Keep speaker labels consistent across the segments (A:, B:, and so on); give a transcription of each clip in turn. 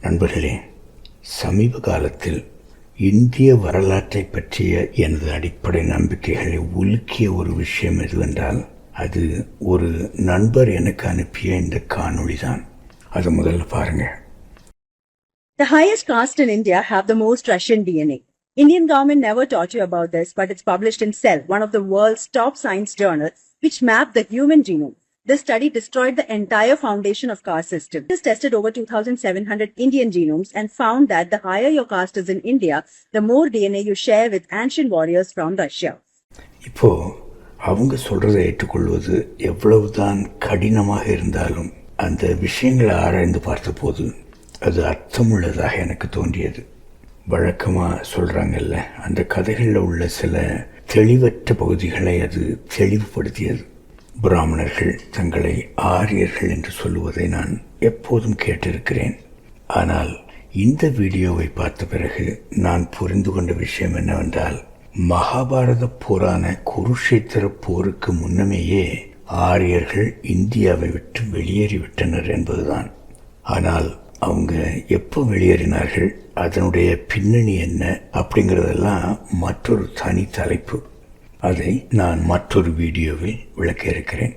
A: நண்பர்களே, சமீப காலத்தில் இந்திய வரலாற்றை பற்றிய எனது அடிப்படை நம்பிக்கைகளை உலுக்கிய ஒரு விஷயம் எதுவென்றால் அது ஒரு நண்பர் எனக்கு அனுப்பிய இந்த காணொளி தான். அது முதல்ல பாருங்க.
B: The highest caste in India have the most Russian DNA. Indian government never taught you about this, but it's published in Cell, one of the world's top science journals, which mapped the human genome. This study destroyed the entire foundation of caste system. This tested over 2,700 Indian genomes and found that the higher your caste is in India, the more DNA you share with ancient warriors from Russia.
A: இப்போ அவங்க சொல்றதை ஏற்றுக்கொள்வது எவ்வளவுதான் கடினமாக இருந்தாலும் அந்த விஷயங்களை ஆராய்ந்து பார்த்தபோது அது அர்த்தமுள்ளதாக எனக்கு தோன்றியது. வழக்கமாக சொல்கிறாங்கல்ல, அந்த கதைகளில் உள்ள சில தெளிவற்ற பகுதிகளை அது தெளிவுபடுத்தியது. பிராமணர்கள் தங்களை ஆரியர்கள் என்று சொல்லுவதை நான் எப்போதும் கேட்டிருக்கிறேன். ஆனால் இந்த வீடியோவை பார்த்த பிறகு நான் புரிந்து கொண்ட விஷயம் என்னவென்றால், மகாபாரத போரான குருஷேத்திர போருக்கு முன்னமேயே ஆரியர்கள் இந்தியாவை விட்டு வெளியேறிவிட்டனர் என்பதுதான். ஆனால் அவங்க எப்போ வெளியேறினார்கள், அதனுடைய பின்னணி என்ன அப்படிங்கிறதெல்லாம் மற்றொரு தனி தலைப்பு. அதை நான் மற்றொரு வீடியோவில் விளக்க இருக்கிறேன்.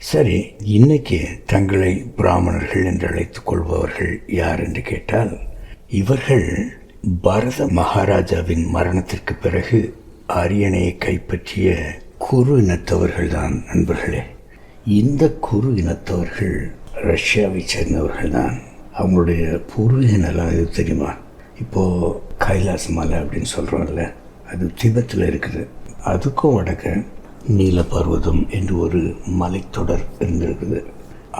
A: சரி, இன்னைக்கு தங்களை பிராமணர்கள் என்று அழைத்துக் கொள்பவர்கள் யார் என்று கேட்டால், இவர்கள் பரத மகாராஜாவின் மரணத்திற்கு பிறகு அரியணையை கைப்பற்றிய குரு இனத்தவர்கள் தான் நண்பர்களே. இந்த குரு இனத்தவர்கள் ரஷ்யாவை சேர்ந்தவர்கள் தான். அவங்களுடைய பூர்வீக நிலம் எது தெரியுமா? இப்போது கைலாஸ் மலை அப்படின்னு சொல்கிறோம்ல, அது திபெத்தில் இருக்குது. அதுக்கும் வடக்க நீல பர்வதம் என்று ஒரு மலைத்தொடர் இருந்திருக்குது.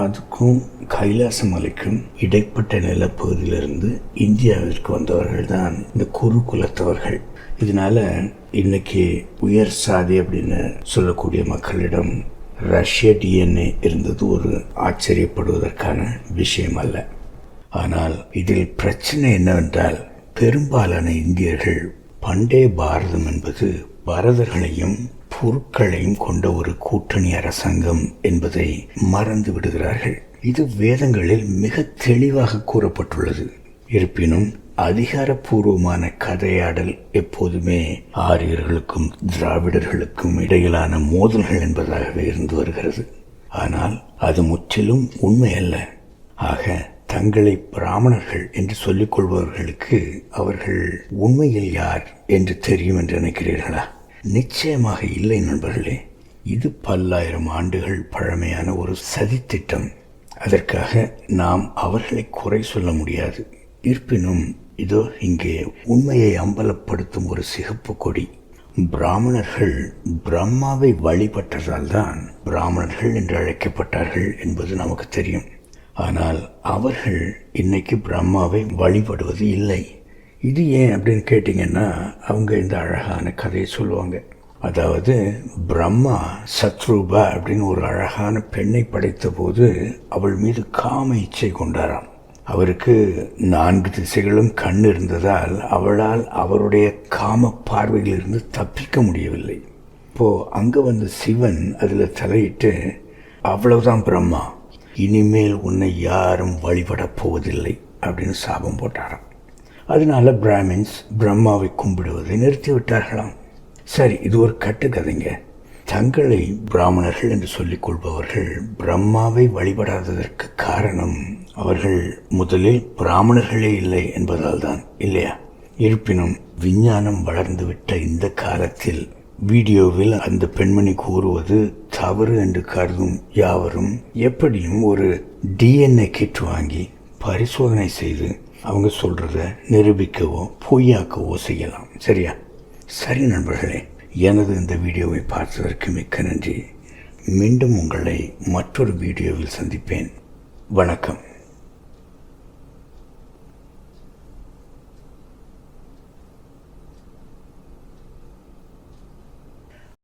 A: அதுக்கும் கைலாச மலைக்கும் இடைப்பட்ட நிலப்பகுதியிலிருந்து இந்தியாவிற்கு வந்தவர்கள் தான் இந்த குரு குலத்தவர்கள். இதனால இன்னைக்கு உயர் சாதி அப்படின்னு சொல்லக்கூடிய மக்களிடம் ரஷ்ய டிஎன்ஏ இருந்தது ஒரு ஆச்சரியப்படுவதற்கான விஷயம் அல்ல. ஆனால் இதில் பிரச்சனை என்னவென்றால், பெரும்பாலான இந்தியர்கள் பண்டைய பாரதம் என்பது பரதர்களையும் புருக்களையும் கொண்ட ஒரு கூட்டணி அரசாங்கம் என்பதை மறந்து விடுகிறார்கள். இது வேதங்களில் மிக தெளிவாக கூறப்பட்டுள்ளது. இருப்பினும் அதிகாரப்பூர்வமான கதையாடல் எப்போதுமே ஆரியர்களுக்கும் திராவிடர்களுக்கும் இடையிலான மோதல்கள் என்பதாகவே இருந்து வருகிறது. ஆனால் அது முற்றிலும் உண்மை அல்ல. ஆக தங்களை பிராமணர்கள் என்று சொல்லிக் கொள்பவர்களுக்கு அவர்கள் உண்மையில் யார் என்று தெரியும் என்று நினைக்கிறீர்களா? நிச்சயமாக இல்லை நண்பர்களே. இது பல்லாயிரம் ஆண்டுகள் பழமையான ஒரு சதித்திட்டம். அதற்காக நாம் அவர்களை குறை சொல்ல முடியாது. இருப்பினும் இதோ இங்கே உண்மையை அம்பலப்படுத்தும் ஒரு சிகப்பு கொடி. பிராமணர்கள் பிரம்மாவை வழிபட்டதால் தான் பிராமணர்கள் என்று அழைக்கப்பட்டார்கள் என்பது நமக்கு தெரியும். ஆனால் அவர்கள் இன்னைக்கு பிரம்மாவை வழிபடுவது இல்லை. இது ஏன் அப்படின்னு கேட்டிங்கன்னா, அவங்க இந்த அழகான கதையை சொல்லுவாங்க. அதாவது பிரம்மா சத்ரூபா அப்படின்னு ஒரு அழகான பெண்ணை படைத்த போது அவள் மீது காம இச்சை கொண்டாராம். அவருக்கு 4 திசைகளும் கண் இருந்ததால் அவளால் அவருடைய காம பார்வையிலிருந்து தப்பிக்க முடியவில்லை. இப்போது அங்கே வந்த சிவன் அதில் தலையிட்டு, அவ்வளவுதான் பிரம்மா, இனிமேல் உன்னை யாரும் வழிபடப் போவதில்லை அப்படின்னு சாபம் போட்டாராம். அதனால பிராமின்ஸ் பிரம்மாவை கும்பிடுவதை நிறுத்திவிட்டார்களாம். சரி, இது ஒரு கட்டுக்கதைங்க. தங்களை பிராமணர்கள் என்று சொல்லிக் கொள்பவர்கள் பிரம்மாவை வழிபடாததற்கு காரணம் அவர்கள் முதலில் பிராமணர்களே இல்லை என்பதால் தான், இல்லையா? இருப்பினும் விஞ்ஞானம் வளர்ந்துவிட்ட இந்த காலத்தில் வீடியோவில் அந்த பெண்மணி கூறுவது தவறு என்று கருதும் யாவரும் எப்படியும் ஒரு டிஎன்ஏ கிட் வாங்கி பரிசோதனை செய்து அவங்க சொல்றத நிரூபிக்கவோ பொய்யாக்கவோ செய்யலாம். சரியா? சரி நண்பர்களே, எனது இந்த வீடியோவை பார்த்ததற்கு மிக்க நன்றி. மீண்டும் உங்களை மற்றொரு வீடியோவில் சந்திப்பேன். வணக்கம்.